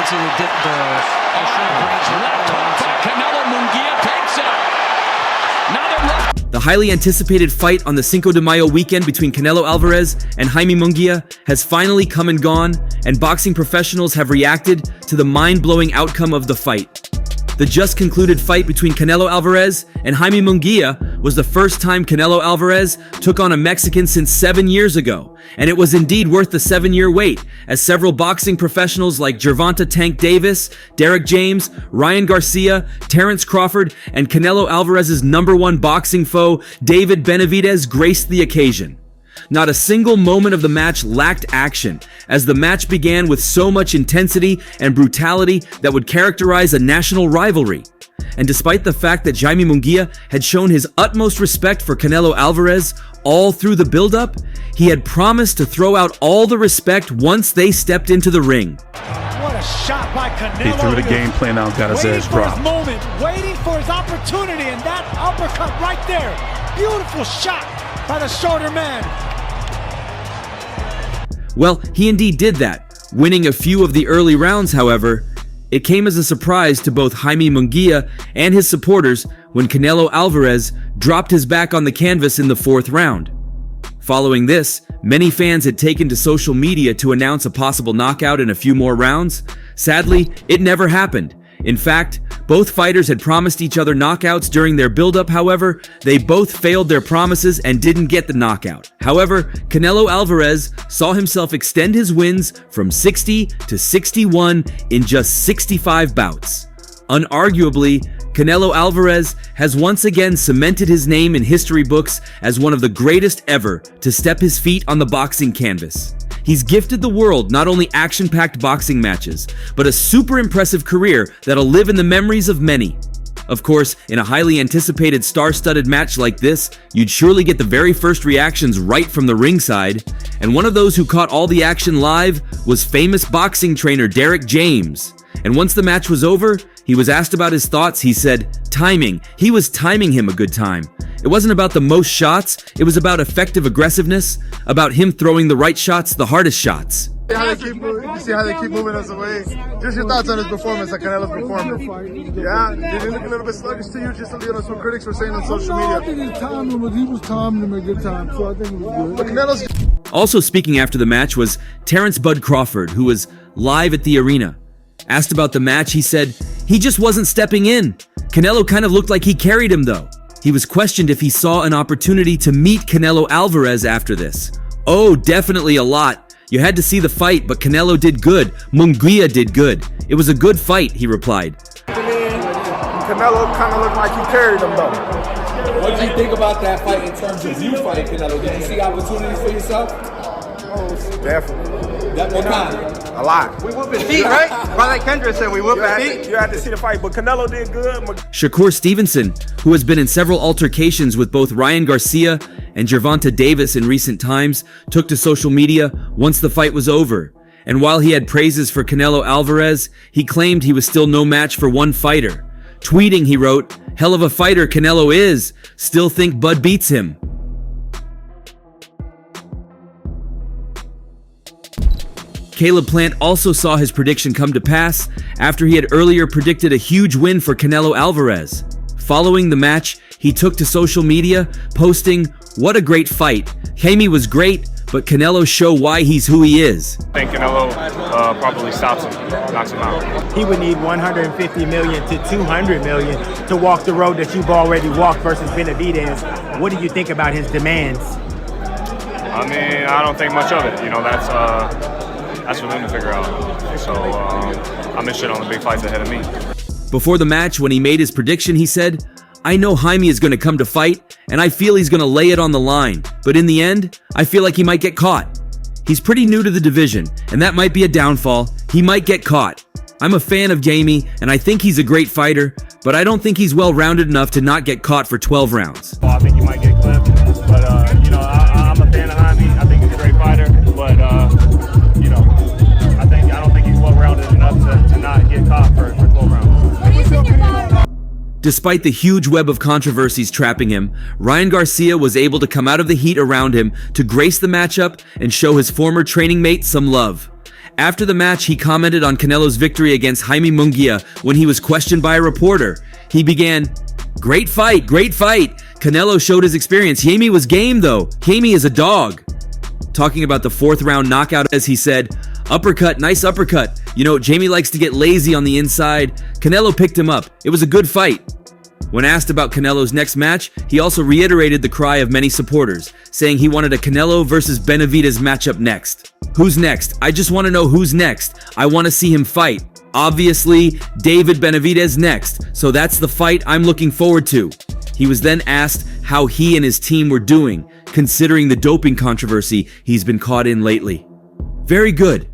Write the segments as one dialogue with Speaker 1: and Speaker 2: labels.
Speaker 1: obviously left hook by Canelo Munguia takes it. Now they're left.
Speaker 2: The highly anticipated fight on the Cinco de Mayo weekend between Canelo Alvarez and Jaime Munguia has finally come and gone, and boxing professionals have reacted to the mind-blowing outcome of the fight. The just concluded fight between Canelo Alvarez and Jaime Munguia was the first time Canelo Alvarez took on a Mexican since 7 years ago, and it was indeed worth the 7-year wait, as several boxing professionals like Gervonta Tank Davis, Derek James, Ryan Garcia, Terrence Crawford, and Canelo Alvarez's #1 boxing foe, David Benavidez, graced the occasion. Not a single moment of the match lacked action, as the match began with so much intensity and brutality that would characterize a national rivalry. And despite the fact that Jaime Munguia had shown his utmost respect for Canelo Alvarez all through the build-up, he had promised to throw out all the respect once they stepped into the ring.
Speaker 3: What a shot by Canelo.
Speaker 4: He threw the game plan out, got his ass dropped.
Speaker 3: Waiting for his opportunity, and that uppercut right there. Beautiful shot by the shorter man.
Speaker 2: Well, he indeed did that, winning a few of the early rounds. However, it came as a surprise to both Jaime Munguia and his supporters when Canelo Alvarez dropped his back on the canvas in the 4th round. Following this, many fans had taken to social media to announce a possible knockout in a few more rounds. Sadly, it never happened. In fact, both fighters had promised each other knockouts during their build-up. However, they both failed their promises and didn't get the knockout. However, Canelo Alvarez saw himself extend his wins from 60 to 61 in just 65 bouts. Unarguably, Canelo Alvarez has once again cemented his name in history books as one of the greatest ever to step his feet on the boxing canvas. He's gifted the world not only action-packed boxing matches, but a super impressive career that'll live in the memories of many. Of course, in a highly anticipated star-studded match like this, you'd surely get the very first reactions right from the ringside, and one of those who caught all the action live was famous boxing trainer Derek James. And once the match was over, he was asked about his thoughts. He said, timing. He was timing him a good time. It wasn't about the most shots, it was about effective aggressiveness, about him throwing the right shots, the hardest shots.
Speaker 5: You see how they keep moving us away? Just your thoughts on his performance, like Canelo's performance. Yeah, did he look a little bit sluggish to you? Just some critics were saying on social media.
Speaker 6: I think he was timing him a good time, so I think it was good.
Speaker 5: But Canelo's...
Speaker 2: Also speaking after the match was Terrence "Bud" Crawford, who was live at the arena. Asked about the match, he said, he just wasn't stepping in. Canelo kind of looked like he carried him though. He was questioned if he saw an opportunity to meet Canelo Alvarez after this. Oh, definitely a lot. You had to see the fight, but Canelo did good. Munguia did good. It was a good fight, he replied.
Speaker 5: To me, Canelo kind of looked like he carried him though.
Speaker 7: What did you think about that fight in terms of you fighting Canelo? Did you see opportunities for yourself?
Speaker 5: Oh, definitely.
Speaker 7: What kind?
Speaker 5: A lot.
Speaker 8: We whoop his feet, right? Like Kendra said, we whoop his feet.
Speaker 5: You had to see the fight, but Canelo did good.
Speaker 2: Shakur Stevenson, who has been in several altercations with both Ryan Garcia and Gervonta Davis in recent times, took to social media once the fight was over. And while he had praises for Canelo Alvarez, he claimed he was still no match for one fighter. Tweeting, he wrote, "Hell of a fighter Canelo is. Still think Bud beats him." Caleb Plant also saw his prediction come to pass after he had earlier predicted a huge win for Canelo Alvarez. Following the match, he took to social media, posting, "What a great fight. Jaime was great, but Canelo show why he's who he is."
Speaker 9: I think Canelo probably stops him, knocks him out.
Speaker 10: He would need 150 million to 200 million to walk the road that you've already walked versus Benavidez. What do you think about his demands?
Speaker 9: I mean, I don't think much of it. You know, that's for them to figure out. So I'm interested on the big fights ahead of me.
Speaker 2: Before the match, when he made his prediction, he said, "I know Jaime is going to come to fight, and I feel he's going to lay it on the line. But in the end, I feel like he might get caught. He's pretty new to the division, and that might be a downfall. He might get caught. I'm a fan of Jaime, and I think he's a great fighter, but I don't think he's well-rounded enough to not get caught for 12 rounds.
Speaker 9: I think he might get clipped, but you know, I'm a fan of Jaime. I think he's a great fighter, but you know, I don't think he's well-rounded enough to not get caught for 12 rounds.
Speaker 2: Despite the huge web of controversies trapping him, Ryan Garcia was able to come out of the heat around him to grace the matchup and show his former training mate some love. After the match, he commented on Canelo's victory against Jaime Munguia when he was questioned by a reporter. He began, "Great fight, great fight. Canelo showed his experience. Jaime was game though. Jaime is a dog." Talking about the 4th round knockout, as he said, "Uppercut, nice uppercut. You know, Jaime likes to get lazy on the inside. Canelo picked him up. It was a good fight." When asked about Canelo's next match, he also reiterated the cry of many supporters, saying he wanted a Canelo versus Benavidez matchup next. Who's next? I just want to know who's next. I want to see him fight. Obviously, David Benavidez next, so that's the fight I'm looking forward to. He was then asked how he and his team were doing, considering the doping controversy he's been caught in lately. "Very good.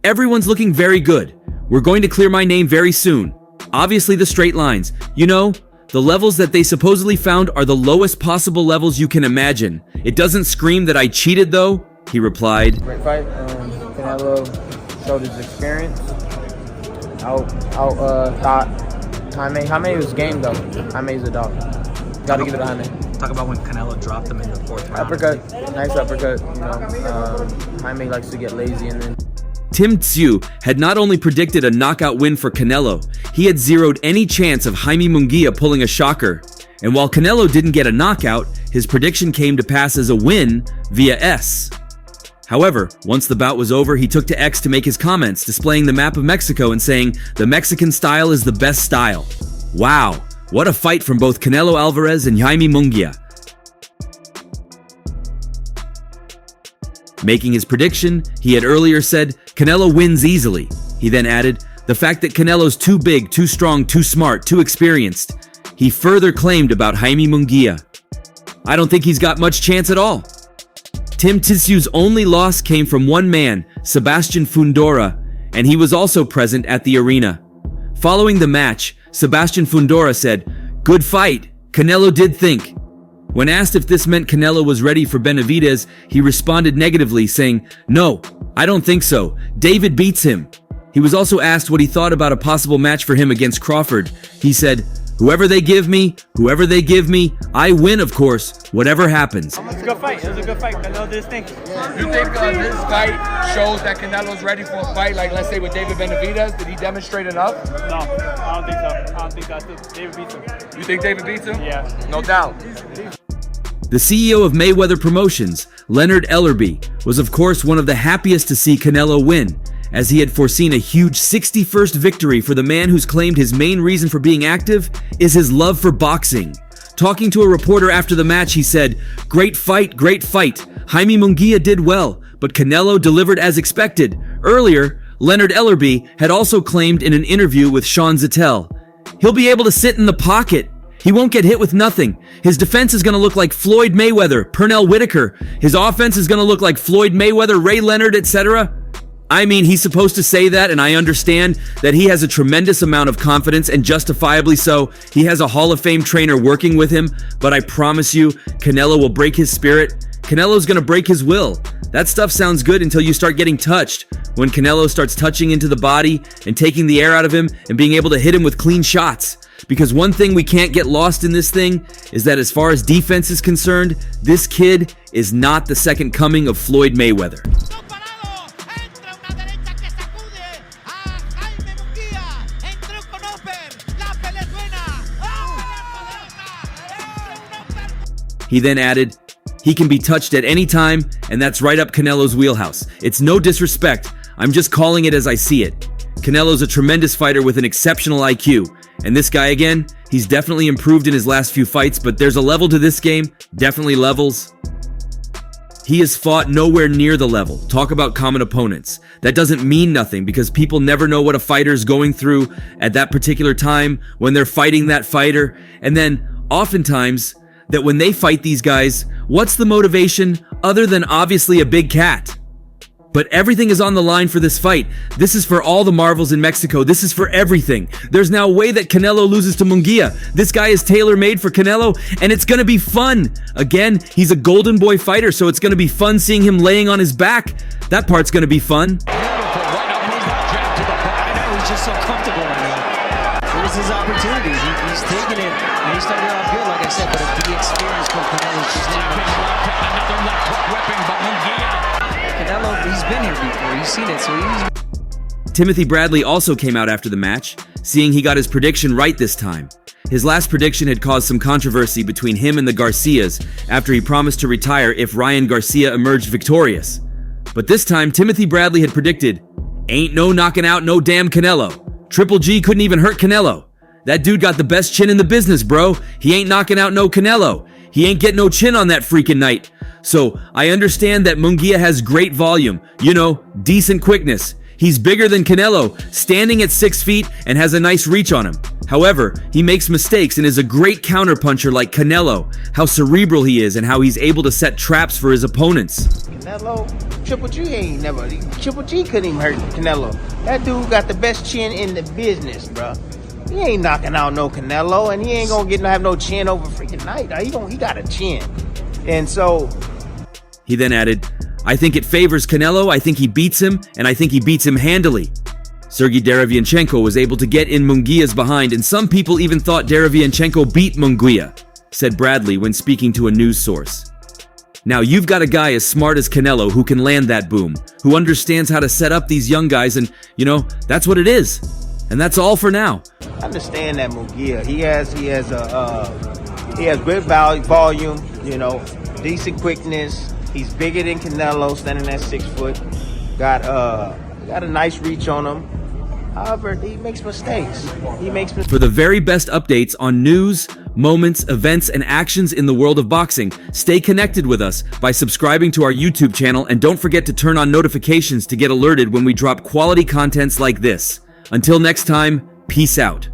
Speaker 2: Everyone's looking very good. We're going to clear my name very soon. Obviously the straight lines. You know, the levels that they supposedly found are the lowest possible levels you can imagine. It doesn't scream that I cheated though," he replied.
Speaker 8: Great fight. Canelo showed his experience. Thought Jaime was game though. Jaime's a dog. Gotta give it to Jaime.
Speaker 11: Talk about when Canelo dropped him in the 4th round.
Speaker 8: Uppercut, nice uppercut. You know, Jaime likes to get lazy and then.
Speaker 2: Tim Tszyu had not only predicted a knockout win for Canelo, he had zeroed any chance of Jaime Munguia pulling a shocker. And while Canelo didn't get a knockout, his prediction came to pass as a win via S. However, once the bout was over, he took to X to make his comments, displaying the map of Mexico and saying, "The Mexican style is the best style." Wow, what a fight from both Canelo Alvarez and Jaime Munguia. Making his prediction, he had earlier said, "Canelo wins easily." He then added, "The fact that Canelo's too big, too strong, too smart, too experienced." He further claimed about Jaime Munguia, "I don't think he's got much chance at all." Tim Tszyu's only loss came from one man, Sebastian Fundora, and he was also present at the arena. Following the match, Sebastian Fundora said, "Good fight. Canelo did think." When asked if this meant Canelo was ready for Benavidez, he responded negatively, saying, "No, I don't think so. David beats him." He was also asked what he thought about a possible match for him against Crawford. He said, whoever they give me, I win, of course, whatever happens."
Speaker 10: It was a good fight. It was a good fight. Canelo did his thing.
Speaker 7: You think this fight shows that Canelo's ready for a fight, like let's say with David Benavidez? Did he demonstrate enough?
Speaker 9: No, I don't think so. I don't think that's it. David beats him.
Speaker 7: You think David beats him?
Speaker 9: Yeah.
Speaker 7: No doubt.
Speaker 2: The CEO of Mayweather Promotions, Leonard Ellerbe, was of course one of the happiest to see Canelo win, as he had foreseen a huge 61st victory for the man who's claimed his main reason for being active is his love for boxing. Talking to a reporter after the match, he said, great fight. Jaime Munguia did well, but Canelo delivered as expected." Earlier, Leonard Ellerbe had also claimed in an interview with Sean Zettel, "He'll be able to sit in the pocket. He won't get hit with nothing. His defense is going to look like Floyd Mayweather, Pernell Whitaker. His offense is going to look like Floyd Mayweather, Ray Leonard, etc." I mean, he's supposed to say that, and I understand that he has a tremendous amount of confidence, and justifiably so. He has a Hall of Fame trainer working with him, but I promise you, Canelo will break his spirit. Canelo's going to break his will. That stuff sounds good until you start getting touched. When Canelo starts touching into the body and taking the air out of him and being able to hit him with clean shots. Because one thing we can't get lost in this thing is that as far as defense is concerned, this kid is not the second coming of Floyd Mayweather. He then added, he can be touched at any time, and that's right up Canelo's wheelhouse. It's no disrespect. I'm just calling it as I see it. Canelo's a tremendous fighter with an exceptional IQ. And this guy again, he's definitely improved in his last few fights, but there's a level to this game, definitely levels. He has fought nowhere near the level. Talk about common opponents. That doesn't mean nothing because people never know what a fighter's going through at that particular time when they're fighting that fighter. And then oftentimes that when they fight these guys, what's the motivation other than obviously a big cat? But everything is on the line for this fight. This is for all the marvels in Mexico. This is for everything. There's now a way that Canelo loses to Munguia. This guy is tailor-made for Canelo, and it's gonna be fun. Again, he's a golden boy fighter, so it's gonna be fun seeing him laying on his back. That part's gonna be fun.
Speaker 1: Beautiful right up his jab to the back. I know, he's just so comfortable right now. It was his opportunity. He's taking it, and he started off good, like I said, but the experience from Canelo's just not enough. Another left hook weapon, but Munguia. Canelo, he's been here before. He's seen it, so he's
Speaker 2: Timothy Bradley also came out after the match, seeing he got his prediction right this time. His last prediction had caused some controversy between him and the Garcias after he promised to retire if Ryan Garcia emerged victorious. But this time, Timothy Bradley had predicted, "Ain't no knocking out no damn Canelo. Triple G couldn't even hurt Canelo. That dude got the best chin in the business, bro. He ain't knocking out no Canelo. He ain't getting no chin on that freaking night." So, I understand that Munguia has great volume, decent quickness. He's bigger than Canelo, standing at 6 feet and has a nice reach on him. However, he makes mistakes and is a great counterpuncher like Canelo, how cerebral he is and how he's able to set traps for his opponents.
Speaker 12: Canelo, Triple G couldn't even hurt Canelo. That dude got the best chin in the business, bro. He ain't knocking out no Canelo, and he ain't gonna have no chin over freaking night. He got a chin. And so...
Speaker 2: He then added, "I think it favors Canelo, I think he beats him, and I think he beats him handily." Sergey Derevyanchenko was able to get in Munguia's behind, and some people even thought Derevyanchenko beat Munguia, said Bradley when speaking to a news source. Now you've got a guy as smart as Canelo who can land that boom, who understands how to set up these young guys, and, that's what it is. And that's all for now.
Speaker 12: I understand that Munguia, he has good volume, decent quickness. He's bigger than Canelo, standing at 6 foot. Got a nice reach on him. However, he makes mistakes.
Speaker 2: For the very best updates on news, moments, events, and actions in the world of boxing, stay connected with us by subscribing to our YouTube channel, and don't forget to turn on notifications to get alerted when we drop quality contents like this. Until next time, peace out.